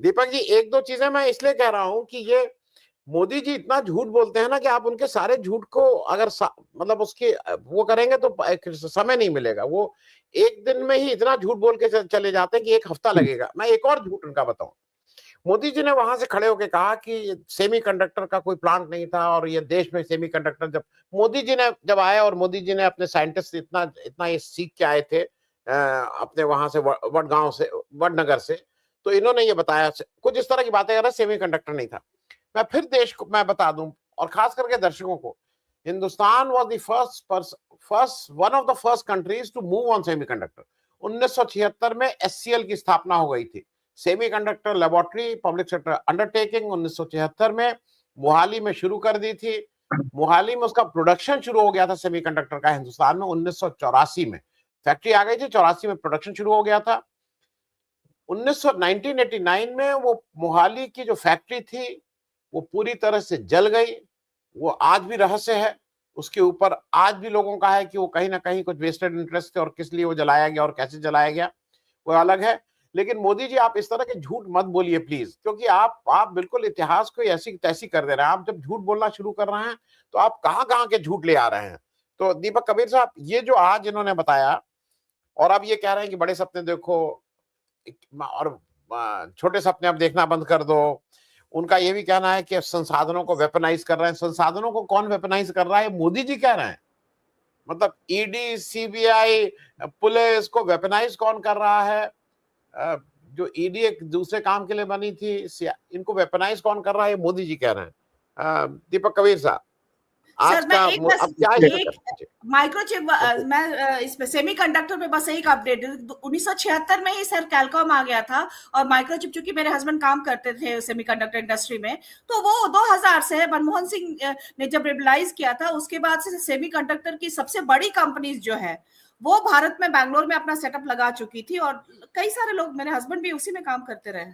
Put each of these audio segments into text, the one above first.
दीपक जी, एक दो चीजें मैं इसलिए कह रहा हूं कि ये मोदी जी इतना झूठ बोलते हैं ना कि आप उनके सारे झूठ को अगर मतलब उसकी वो करेंगे तो एक समय नहीं मिलेगा। वो एक दिन में ही इतना झूठ बोल के चले जाते हैं कि एक हफ्ता लगेगा। मैं एक और झूठ उनका बताऊं। मोदी जी ने वहां से खड़े होकर कहा कि सेमीकंडक्टर का कोई प्लांट नहीं था और ये देश में सेमीकंडक्टर जब मोदी जी ने जब आए और मोदी जी ने अपने साइंटिस्ट इतना इतना ये सीख के आए थे अपने वहां से वडगांव से वडनगर से, तो इन्होंने ये बताया कुछ इस तरह की बातें कर रहे सेमीकंडक्टर नहीं था। मैं फिर देश को मैं बता दूं और खास करके दर्शकों को, Hindustan was the first one of the first countries to move on semiconductor. 1976 में एससीएल की स्थापना हो गई थी, semiconductor laboratory public sector undertaking. 1976 में मोहाली में शुरू कर दी थी। मोहाली में उसका प्रोडक्शन शुरू हो गया था सेमीकंडक्टर का हिंदुस्तान में 1984 में। फैक्ट्री आ गई थी, 84 में प्रोडक्शन शुरू हो गया था। 1989 में वो मोहाली की जो फैक्ट्री थी वो पूरी तरह से जल गई। वो आज भी रहस्य है, उसके ऊपर आज भी लोगों का है कि वो कहीं ना कहीं कुछ वेस्टेड इंटरेस्ट थे और किस लिए वो जलाया गया और कैसे जलाया गया वो अलग है। लेकिन मोदी जी, आप इस तरह के झूठ मत बोलिए प्लीज, क्योंकि आप बिल्कुल इतिहास को ऐसी तैसी कर दे रहे हैं। आप जब झूठ बोलना शुरू कर रहे हैं तो आप कहाँ कहाँ के झूठ ले आ रहे हैं। तो दीपक कबीर साहब, ये जो आज इन्होंने बताया और अब ये कह रहे हैं कि बड़े सपने देखो और छोटे सपने अब देखना बंद कर दो। उनका ये भी कहना है कि संसाधनों को वेपनाइज कर रहे हैं। संसाधनों को कौन वेपनाइज कर रहा है? मोदी जी कह रहे हैं। मतलब ईडी सीबीआई पुलिस को वेपनाइज कौन कर रहा है? जो ईडी एक दूसरे काम के लिए बनी थी, इनको वेपनाइज कौन कर रहा है? मोदी जी कह रहे हैं। दीपक कबीर साहब, आज सर, मैं का एक बस अब क्या एक माइक्रोचिप मैं इस पे सेमीकंडक्टर पे बस एक अपडेट 1976 में ही सर कैलकॉम आ गया था और माइक्रोचिप, चूंकि मेरे हस्बैंड काम करते थे सेमीकंडक्टर इंडस्ट्री में, तो वो 2000 से मनमोहन सिंह ने जब रियलाइज किया था, उसके बाद से सेमीकंडक्टर की सबसे बड़ी कंपनीज जो है वो भारत में बैंगलोर में अपना सेटअप लगा चुकी थी और कई सारे लोग, मेरे हस्बैंड भी उसी में काम करते रहे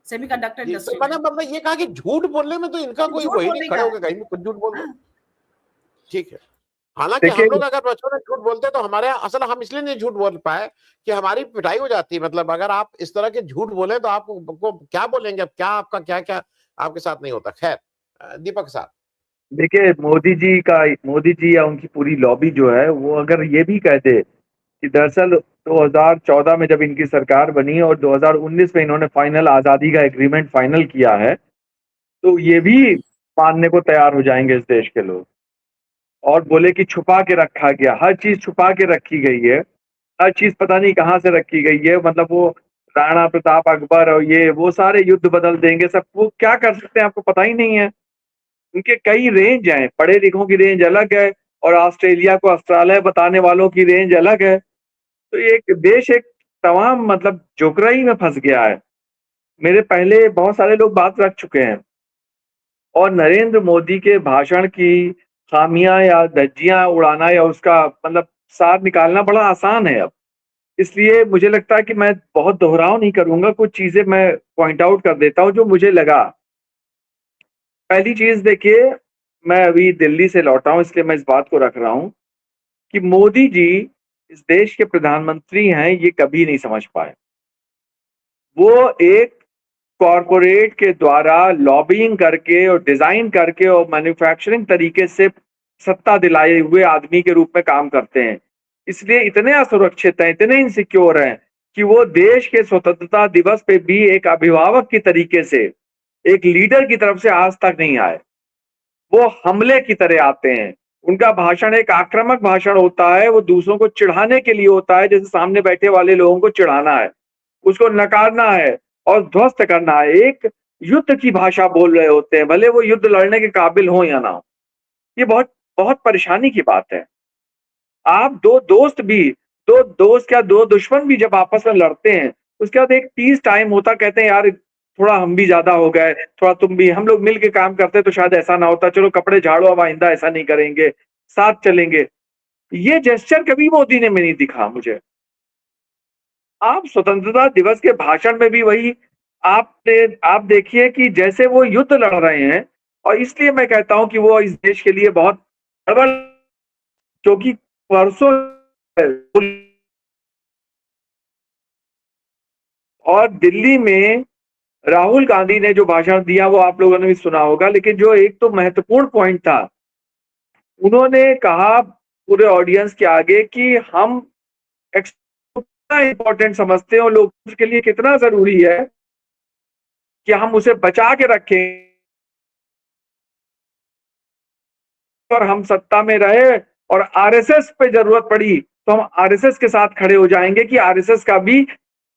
सेमीकंडक्टर इंडस्ट्री में। मैंने ये कहा कि झूठ बोलने में तो इनका कोई वही नहीं, खड़े होकर कहीं भी कुछ झूठ बोल दो। ठीक है। हालांकि हम लोग अगर बच्चों में झूठ बोलते हैं तो हमारे असल हम इसलिए नहीं झूठ बोल पाए कि हमारी पिटाई हो जाती है। मतलब अगर आप इस तरह के झूठ बोले तो आपको क्या बोलेंगे? अब क्या आपका क्या क्या आपके साथ नहीं होता। खैर, दीपक साहब, देखिए, मोदी जी या उनकी पूरी लॉबी जो है वो अगर ये भी कह दे कि दरअसल 2014 में जब इनकी सरकार बनी और 2019 में इन्होंने फाइनल आजादी का एग्रीमेंट फाइनल किया है, तो ये भी मानने को तैयार हो जाएंगे इस देश के लोग। और बोले कि छुपा के रखा गया, हर चीज छुपा के रखी गई है, हर चीज पता नहीं कहाँ से रखी गई है। मतलब वो राणा प्रताप अकबर और ये वो सारे युद्ध बदल देंगे सब, वो क्या कर सकते हैं आपको पता ही नहीं है। उनके कई रेंज हैं, पढ़े लिखों की रेंज अलग है और ऑस्ट्रेलिया को अस्ट्रालय बताने वालों की रेंज अलग है। तो एक देश एक तमाम मतलब जोकराई में फंस गया है। मेरे पहले बहुत सारे लोग बात रख चुके हैं और नरेंद्र मोदी के भाषण की खामियां या धज्जियां उड़ाना या उसका मतलब सार निकालना बड़ा आसान है अब। इसलिए मुझे लगता है कि मैं बहुत दोहराव नहीं करूंगा, कुछ चीजें मैं पॉइंट आउट कर देता हूं जो मुझे लगा। पहली चीज देखिए, मैं अभी दिल्ली से लौटा हूं इसलिए मैं इस बात को रख रहा हूं कि मोदी जी इस देश के प्रधानमंत्री हैं, ये कभी नहीं समझ पाए। वो एक कॉरपोरेट के द्वारा लॉबिंग करके और डिजाइन करके और मैन्युफैक्चरिंग तरीके से सत्ता दिलाए हुए आदमी के रूप में काम करते हैं। इसलिए इतने असुरक्षित हैं, इतने इनसिक्योर हैं कि वो देश के स्वतंत्रता दिवस पे भी एक अभिभावक की तरीके से, एक लीडर की तरफ से आज तक नहीं आए। वो हमले की तरह आते हैं। उनका भाषण एक आक्रामक भाषण होता है, वो दूसरों को चिढ़ाने के लिए होता है, जैसे सामने बैठे वाले लोगों को चिढ़ाना है, उसको नकारना है और ध्वस्त करना है। एक युद्ध की भाषा बोल रहे होते हैं, भले वो युद्ध लड़ने के काबिल हो या ना हो। ये बहुत बहुत परेशानी की बात है। आप दो दोस्त क्या दो दुश्मन भी जब आपस में लड़ते हैं, उसके बाद एक पीस टाइम होता, कहते हैं यार थोड़ा हम भी ज्यादा हो गए, थोड़ा तुम भी, हम लोग मिल के काम करते तो शायद ऐसा ना होता, चलो कपड़े झाड़ो, अब आइंदा ऐसा नहीं करेंगे, साथ चलेंगे। ये जेस्चर कभी मोदी ने में नहीं दिखा मुझे। आप स्वतंत्रता दिवस के भाषण में भी वही आप देखिए कि जैसे वो युद्ध लड़ रहे हैं। और इसलिए मैं कहता हूं कि वो इस देश के लिए बहुत गड़बड़, क्योंकि परसों और दिल्ली में राहुल गांधी ने जो भाषण दिया वो आप लोगों ने भी सुना होगा, लेकिन जो एक तो महत्वपूर्ण पॉइंट था, उन्होंने कहा पूरे ऑडियंस के आगे कि हम कितना इंपॉर्टेंट समझते हैं और लोगों के लिए कितना जरूरी है कि हम उसे बचा के रखें और हम सत्ता में रहे, और आरएसएस पे जरूरत पड़ी तो हम आरएसएस के साथ खड़े हो जाएंगे कि आरएसएस का भी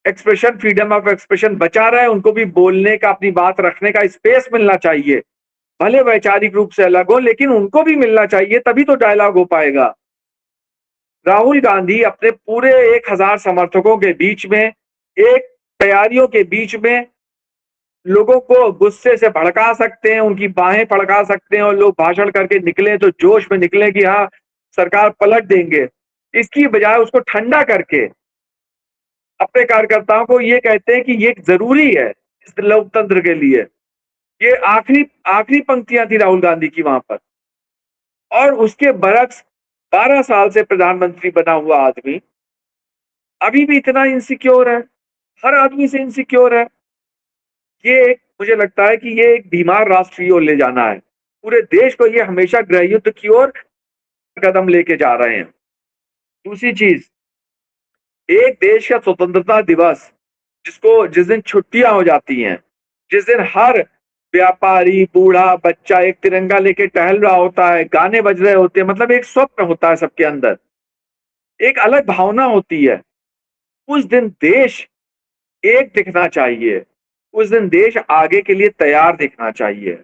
एक्सप्रेशन, फ्रीडम ऑफ एक्सप्रेशन बचा रहा है, उनको भी बोलने का, अपनी बात रखने का स्पेस मिलना चाहिए, भले वैचारिक रूप से अलग हो लेकिन उनको भी मिलना चाहिए, तभी तो डायलॉग हो पाएगा। राहुल गांधी अपने पूरे 1000 समर्थकों के बीच में, एक तैयारियों के बीच में लोगों को गुस्से से भड़का सकते हैं, उनकी बाहें फड़का सकते हैं, और लोग भाषण करके निकले तो जोश में निकले कि हाँ सरकार पलट देंगे। इसकी बजाय उसको ठंडा करके अपने कार्यकर्ताओं को ये कहते हैं कि ये जरूरी है इस लोकतंत्र के लिए। ये आखिरी पंक्तियां थी राहुल गांधी की वहां पर। और उसके बरक्स 12 साल से प्रधानमंत्री बना हुआ आदमी अभी भी इतना इनसिक्योर है, हर आदमी से इनसिक्योर है। ये एक, मुझे लगता है कि ये एक बीमार राष्ट्र की ओर ले जाना है। पूरे देश को ये हमेशा गृह युद्ध की ओर कदम लेके जा रहे हैं। दूसरी चीज, एक देश का स्वतंत्रता दिवस जिस दिन छुट्टियां हो जाती हैं, जिस दिन हर व्यापारी, बूढ़ा, बच्चा एक तिरंगा लेके टहल रहा होता है, गाने बज रहे होते हैं, मतलब एक स्वप्न होता है सबके अंदर, एक अलग भावना होती है। उस दिन देश एक दिखना चाहिए, उस दिन देश आगे के लिए तैयार दिखना चाहिए।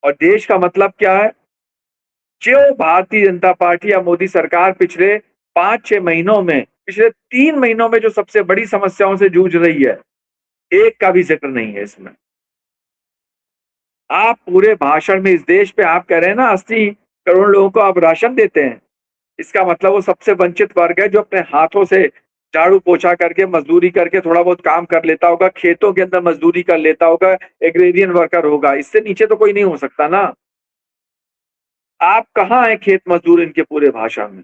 और देश का मतलब क्या है? जो भारतीय जनता पार्टी या मोदी सरकार पिछले 5-6 महीनों में, पिछले 3 महीनों में जो सबसे बड़ी समस्याओं से जूझ रही है, एक का भी जिक्र नहीं है इसमें। आप पूरे भाषण में इस देश पे आप कह रहे हैं ना 80 करोड़ लोगों को आप राशन देते हैं, इसका मतलब वो सबसे वंचित वर्ग है जो अपने हाथों से झाड़ू पोछा करके, मजदूरी करके थोड़ा बहुत काम कर लेता होगा, खेतों के अंदर मजदूरी कर लेता होगा, एग्रेरियन वर्कर होगा। इससे नीचे तो कोई नहीं हो सकता ना। आप कहाँ हैं खेत मजदूर इनके पूरे भाषण में?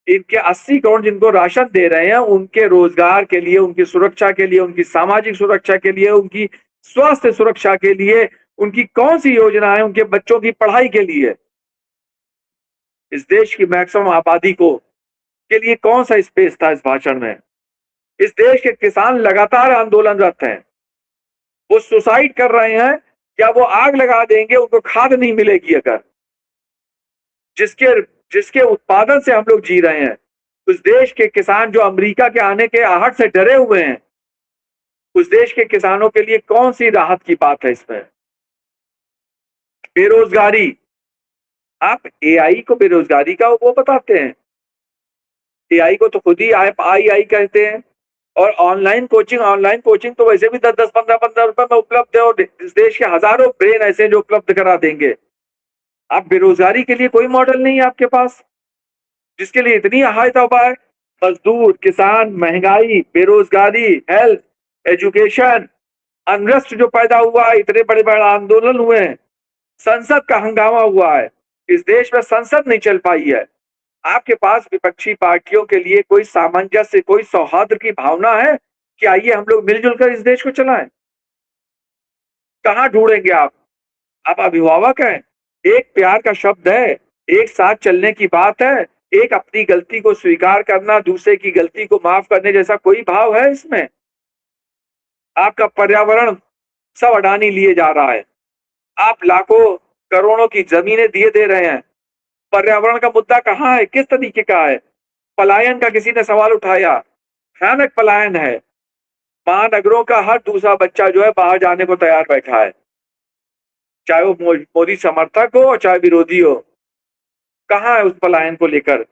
इनके 80 करोड़ जिनको राशन दे रहे हैं, उनके रोजगार के लिए, उनकी सुरक्षा के लिए, उनकी सामाजिक सुरक्षा के लिए, उनकी स्वास्थ्य सुरक्षा के लिए उनकी कौन सी योजना है? उनके बच्चों की पढ़ाई के लिए। इस देश की मैक्सिमम आबादी को के लिए कौन सा स्पेस था इस भाषण में? इस देश के किसान लगातार आंदोलनरत हैं, वो सुसाइड कर रहे हैं, क्या वो आग लगा देंगे, उनको खाद नहीं मिलेगी अगर, जिसके उत्पादन से हम लोग जी रहे हैं। उस देश के किसान जो अमेरिका के आने के आहट से डरे हुए हैं, उस देश के किसानों के लिए कौन सी राहत की बात है इसमें? बेरोजगारी, आप एआई को बेरोजगारी का वो बताते हैं। एआई को तो खुद ही आई कहते हैं। और ऑनलाइन कोचिंग तो वैसे भी 10-10, 15-15 रुपए में उपलब्ध है, और इस देश के हजारों ब्रेन ऐसे जो उपलब्ध करा देंगे। आप बेरोजगारी के लिए कोई मॉडल नहीं है आपके पास, जिसके लिए इतनी हाई तौबा है। मजदूर, किसान, महंगाई, बेरोजगारी, हेल्थ, एजुकेशन, अनरेस्ट जो पैदा हुआ है, इतने बड़े बड़े आंदोलन हुए हैं, संसद का हंगामा हुआ है, इस देश में संसद नहीं चल पाई है। आपके पास विपक्षी पार्टियों के लिए कोई सामंजस्य, कोई सौहार्द की भावना है कि आइए हम लोग मिलजुल कर इस देश को चलाएं? कहां ढूंढेंगे आप? आप अभिभावक हैं, एक प्यार का शब्द है, एक साथ चलने की बात है, एक अपनी गलती को स्वीकार करना, दूसरे की गलती को माफ करने जैसा कोई भाव है इसमें? आपका पर्यावरण सब अडानी लिए जा रहा है, आप लाखों करोड़ों की जमीनें दिए दे रहे हैं। पर्यावरण का मुद्दा कहाँ है? किस तरीके का है? पलायन का किसी ने सवाल उठाया? भयानक पलायन है। महानगरों का हर दूसरा बच्चा जो है बाहर जाने को तैयार बैठा है, चाहे वो मोदी समर्थक हो और चाहे विरोधी हो। कहाँ है उस पलायन को लेकर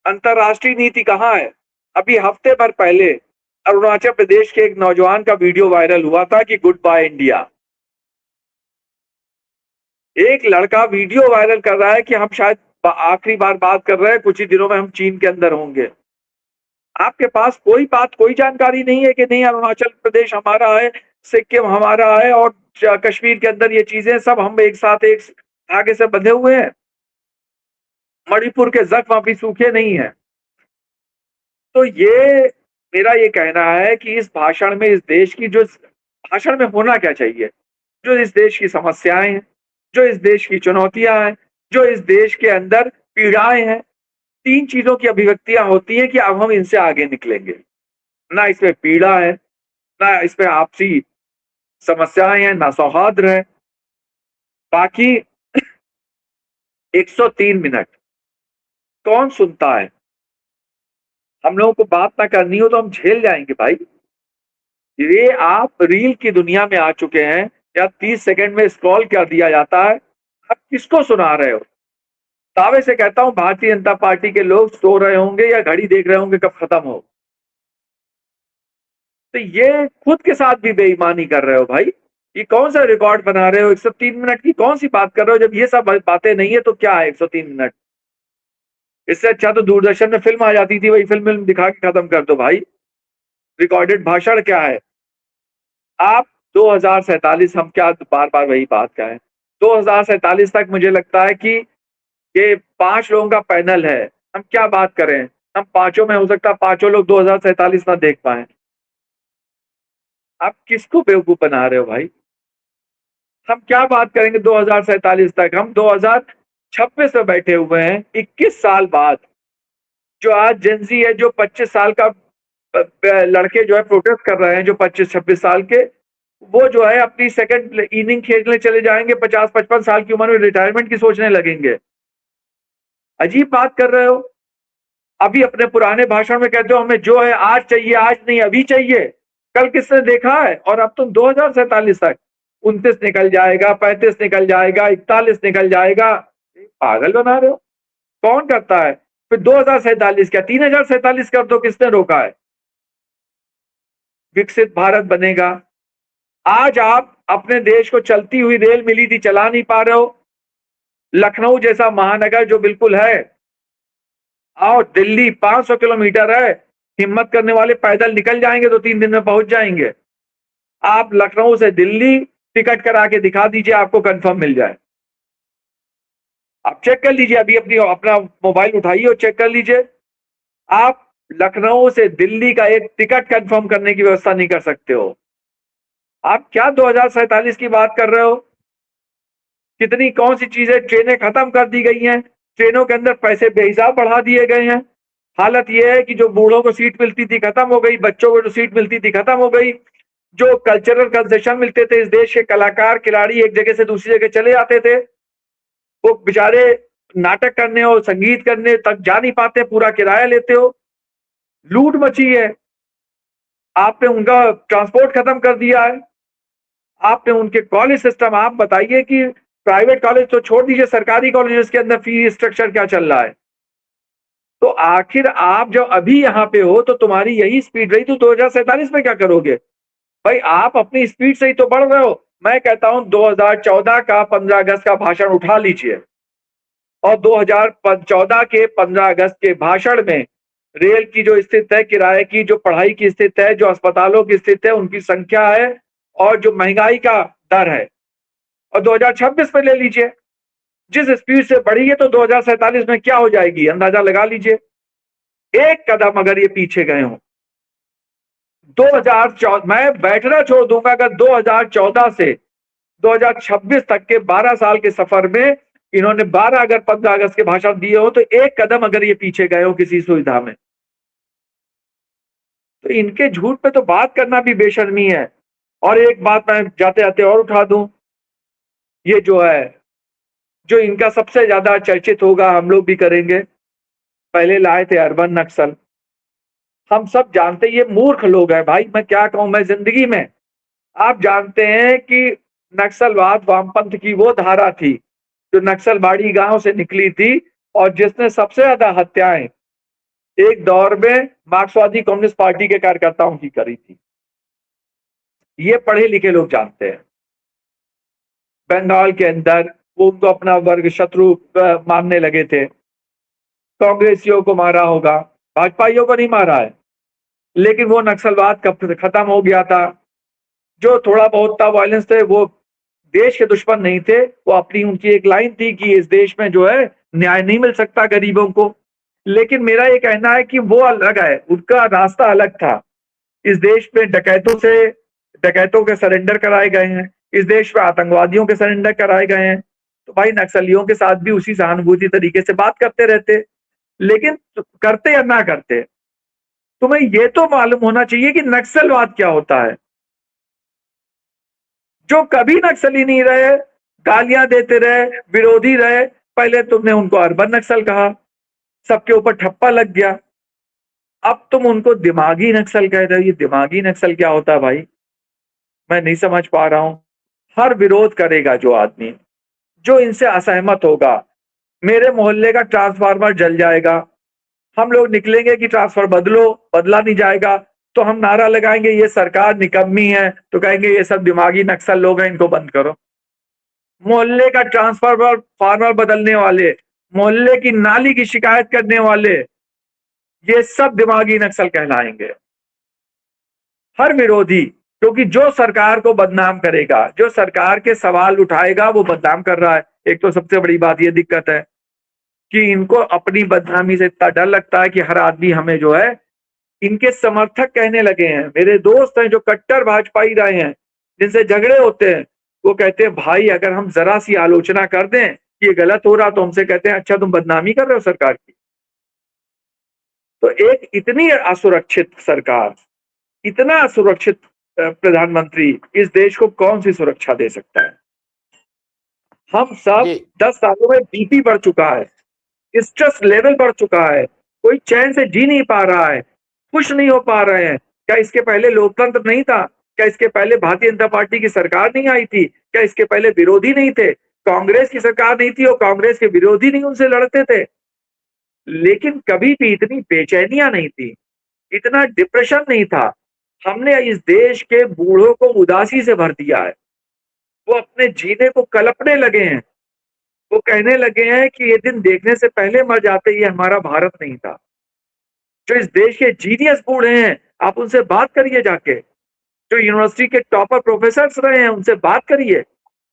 अंतरराष्ट्रीय नीति? कहाँ है? अभी हफ्ते भर पहले अरुणाचल प्रदेश के एक नौजवान का वीडियो वायरल हुआ था कि गुड बाय इंडिया। एक लड़का वीडियो वायरल कर रहा है कि हम शायद आखिरी बार बात कर रहे हैं, कुछ ही दिनों में हम चीन के अंदर होंगे। आपके पास कोई जानकारी नहीं है कि नहीं अरुणाचल प्रदेश हमारा है, सिक्किम हमारा है, और कश्मीर के अंदर ये चीजें सब हम एक साथ एक धागे से बंधे हुए हैं। मणिपुर के जख्म अभी सूखे नहीं है। तो ये मेरा ये कहना है कि इस भाषण में, इस देश की जो भाषण में होना क्या चाहिए, जो इस देश की समस्याएं हैं, जो इस देश की चुनौतियां हैं, जो इस देश के अंदर पीड़ाएं हैं, 3 चीजों की अभिव्यक्तियां होती हैं कि अब हम इनसे आगे निकलेंगे। ना इसमें पीड़ा है, ना इसमें आपसी समस्याएं हैं, ना सौहार्द है। बाकी 103 मिनट कौन सुनता है? हम लोगों को बात ना करनी हो तो हम झेल जाएंगे भाई। ये आप रील की दुनिया में आ चुके हैं, या 30 सेकंड में स्क्रॉल कर दिया जाता है। आप किसको सुना रहे हो? दावे से कहता हूं भारतीय जनता पार्टी के लोग सो रहे होंगे या घड़ी देख रहे होंगे कब खत्म हो। तो ये खुद के साथ भी बेईमानी कर रहे हो भाई। ये कौन सा रिकॉर्ड बना रहे हो? 103 मिनट की कौन सी बात कर रहे हो? जब ये सब बातें नहीं है तो क्या है 103 मिनट? इससे अच्छा तो दूरदर्शन में फिल्म आ जाती थी, वही फिल्म दिखा के खत्म कर दो भाई। रिकॉर्डेड भाषण क्या है? आप 2047, हम क्या बार बार वही बात का है, 2047 तक मुझे लगता है कि ये 5 लोगों का पैनल है। हम क्या बात करें? हम पांचों में हो सकता है 5 लोग 2047 ना देख पाए। आप किसको बेवकूफ बना रहे हो भाई? हम क्या बात करेंगे 2047 तक? हम 2026 में बैठे हुए हैं, 21 साल बाद। जो आज जेंजी है, जो 25 साल का लड़के जो है प्रोटेस्ट कर रहे हैं, जो 25-26 साल के, वो जो है अपनी सेकंड इनिंग खेलने चले जाएंगे, 50-55 साल की उम्र में रिटायरमेंट की सोचने लगेंगे। अजीब बात कर रहे हो। अभी अपने पुराने भाषण में कहते हो हमें जो है आज चाहिए, आज नहीं अभी चाहिए। कल किसने देखा है? और अब तुम 2047 तक 29 निकल जाएगा, 35 निकल जाएगा, 41 निकल जाएगा। पागल बना रहे हो। कौन करता है? फिर 2047 क्या 3047 कर दो, किसने रोका है? विकसित भारत बनेगा। आज आप अपने देश को चलती हुई रेल मिली थी, चला नहीं पा रहे हो। लखनऊ जैसा महानगर जो बिल्कुल है, और दिल्ली 500 किलोमीटर है, हिम्मत करने वाले पैदल निकल जाएंगे तो 3 दिन में पहुंच जाएंगे। आप लखनऊ से दिल्ली टिकट करा के दिखा दीजिए, आपको कंफर्म मिल जाए। आप चेक कर लीजिए, अभी अपना मोबाइल उठाइए और चेक कर लीजिए। आप लखनऊ से दिल्ली का एक टिकट कंफर्म करने की व्यवस्था नहीं कर सकते हो। आप क्या 2047 की बात कर रहे हो? कितनी कौन सी चीजें, ट्रेनें खत्म कर दी गई हैं, ट्रेनों के अंदर पैसे बेहिसाब बढ़ा दिए गए हैं। हालत यह है कि जो बूढ़ों को सीट मिलती थी खत्म हो गई, बच्चों को जो सीट मिलती थी खत्म हो गई। जो कल्चरल कंसेशन मिलते थे, इस देश के कलाकार खिलाड़ी एक जगह से दूसरी जगह चले जाते थे, वो बेचारे नाटक करने और संगीत करने तक जा नहीं पाते, पूरा किराया लेते हो। लूट मची है। आपने उनका ट्रांसपोर्ट खत्म कर दिया है। आपने उनके कॉलेज सिस्टम, आप बताइए कि प्राइवेट कॉलेज तो छोड़ दीजिए, सरकारी कॉलेजेस के अंदर फी स्ट्रक्चर क्या चल रहा है? तो आखिर आप जब अभी यहां पे हो तो तुम्हारी यही स्पीड रही, तो 2047 में क्या करोगे भाई? आप अपनी स्पीड से ही तो बढ़ रहे हो। मैं कहता हूं 2014 का 15 अगस्त का भाषण उठा लीजिए, और 2014 के 15 अगस्त के भाषण में रेल की जो स्थिति है, किराए की, जो पढ़ाई की स्थिति है, जो अस्पतालों की स्थिति है, उनकी संख्या है, और जो महंगाई का दर है, और 2026 में ले लीजिए। जिस स्पीड से बढ़ी है तो 2047 में क्या हो जाएगी, अंदाजा लगा लीजिए। एक कदम अगर ये पीछे गए हो, 2014, मैं बैठना छोड़ दूंगा अगर 2014 से 2026 तक के 12 साल के सफर में इन्होंने 12 अगर 15 अगस्त के भाषण दिए हो, तो एक कदम अगर ये पीछे गए हो किसी सुविधा में, तो इनके झूठ पे तो बात करना भी बेशर्मी है। और एक बात मैं जाते जाते और उठा दूं, ये जो है, जो इनका सबसे ज्यादा चर्चित होगा, हम लोग भी करेंगे, पहले लाए थे अर्बन नक्सल। हम सब जानते ये मूर्ख लोग हैं भाई, मैं क्या कहूं। मैं जिंदगी में, आप जानते हैं कि नक्सलवाद वामपंथ की वो धारा थी जो नक्सलबाड़ी गांव से निकली थी, और जिसने सबसे ज्यादा हत्याएं एक दौर में मार्क्सवादी कम्युनिस्ट पार्टी के कार्यकर्ताओं की करी थी। ये पढ़े लिखे लोग जानते हैं। बंगाल के अंदर वो उनको अपना वर्ग शत्रु मानने लगे थे। कांग्रेसियों को मारा होगा, भाजपाइयों को नहीं मारा है, लेकिन वो नक्सलवाद कब खत्म हो गया था। जो थोड़ा बहुत था वायलेंस थे, वो देश के दुश्मन नहीं थे, वो अपनी, उनकी एक लाइन थी कि इस देश में जो है न्याय नहीं मिल सकता गरीबों को, लेकिन मेरा ये कहना है कि वो अलग है, उनका रास्ता अलग था। इस देश में डकैतों के सरेंडर कराए गए हैं, इस देश में आतंकवादियों के सरेंडर कराए गए हैं, तो भाई नक्सलियों के साथ भी उसी सहानुभूति तरीके से बात करते रहते। लेकिन करते या ना करते, तुम्हें ये तो मालूम होना चाहिए कि नक्सलवाद क्या होता है। जो कभी नक्सली नहीं रहे, गालियां देते रहे, विरोधी रहे, पहले तुमने उनको अर्बन नक्सल कहा, सबके ऊपर ठप्पा लग गया, अब तुम उनको दिमागी नक्सल कह रहे हो। ये दिमागी नक्सल क्या होता है भाई, मैं नहीं समझ पा रहा हूं। हर विरोध करेगा जो आदमी, जो इनसे असहमत होगा, मेरे मोहल्ले का ट्रांसफार्मर जल जाएगा, हम लोग निकलेंगे कि ट्रांसफर बदलो, बदला नहीं जाएगा तो हम नारा लगाएंगे ये सरकार निकम्मी है, तो कहेंगे ये सब दिमागी नक्सल लोग हैं, इनको बंद करो। मोहल्ले का ट्रांसफार्मर बदलने वाले, मोहल्ले की नाली की शिकायत करने वाले, ये सब दिमागी नक्सल कहलाएंगे। हर विरोधी, क्योंकि जो सरकार को बदनाम करेगा, जो सरकार के सवाल उठाएगा, वो बदनाम कर रहा है। एक तो सबसे बड़ी बात ये दिक्कत है कि इनको अपनी बदनामी से इतना डर लगता है कि हर आदमी हमें जो है इनके समर्थक कहने लगे हैं। मेरे दोस्त हैं जो कट्टर भाजपाई रहे हैं, जिनसे झगड़े होते हैं, वो कहते हैं भाई अगर हम जरा सी आलोचना कर दें कि ये गलत हो रहा, तो हमसे कहते हैं अच्छा तुम बदनामी कर रहे हो सरकार की। तो एक इतनी असुरक्षित सरकार, इतना असुरक्षित प्रधानमंत्री, इस देश को कौन सी सुरक्षा दे सकता है। हम सब जी 10 सालों में बीपी बढ़ चुका है, स्ट्रेस लेवल बढ़ चुका है, कोई चैन से जी नहीं पा रहा है, खुश नहीं हो पा रहे हैं। क्या इसके पहले लोकतंत्र नहीं था? क्या इसके पहले भारतीय जनता पार्टी की सरकार नहीं आई थी? क्या इसके पहले विरोधी नहीं थे? कांग्रेस की सरकार नहीं थी और कांग्रेस के विरोधी नहीं उनसे लड़ते थे? लेकिन कभी भी इतनी बेचैनियां नहीं थी, इतना डिप्रेशन नहीं था। हमने इस देश के बूढ़ों को उदासी से भर दिया है। वो अपने जीने को कलपने लगे हैं, वो कहने लगे हैं कि ये दिन देखने से पहले मर जाते, ये हमारा भारत नहीं था। जो इस देश के जीनियस बूढ़े हैं, आप उनसे बात करिए जाके, जो यूनिवर्सिटी के टॉपर प्रोफेसर रहे हैं उनसे बात करिए।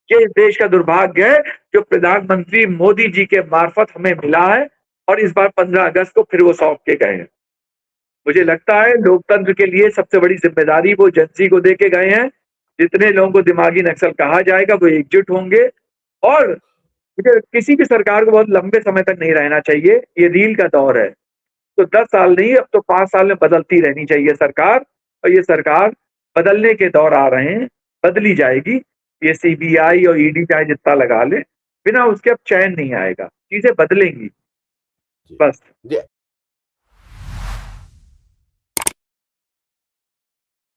ये इस देश का दुर्भाग्य है जो प्रधानमंत्री मोदी जी के मार्फत हमें मिला है और इस बार 15 अगस्त को फिर वो सौंप के गए हैं। मुझे लगता है लोकतंत्र के लिए सबसे बड़ी जिम्मेदारी वो एजेंसी को दे के गए हैं। जितने लोगों को दिमागी नक्सल कहा जाएगा वो एकजुट होंगे, और मुझे किसी भी सरकार को बहुत लंबे समय तक नहीं रहना चाहिए। ये रील का दौर है, तो 10 साल नहीं, अब तो 5 साल में बदलती रहनी चाहिए सरकार, और ये सरकार बदलने के दौर आ रहे हैं, बदली जाएगी। ये सीबीआई और ईडी चाहे जितना लगा ले, बिना उसके अब चैन नहीं आएगा, चीजें बदलेंगी बस। जी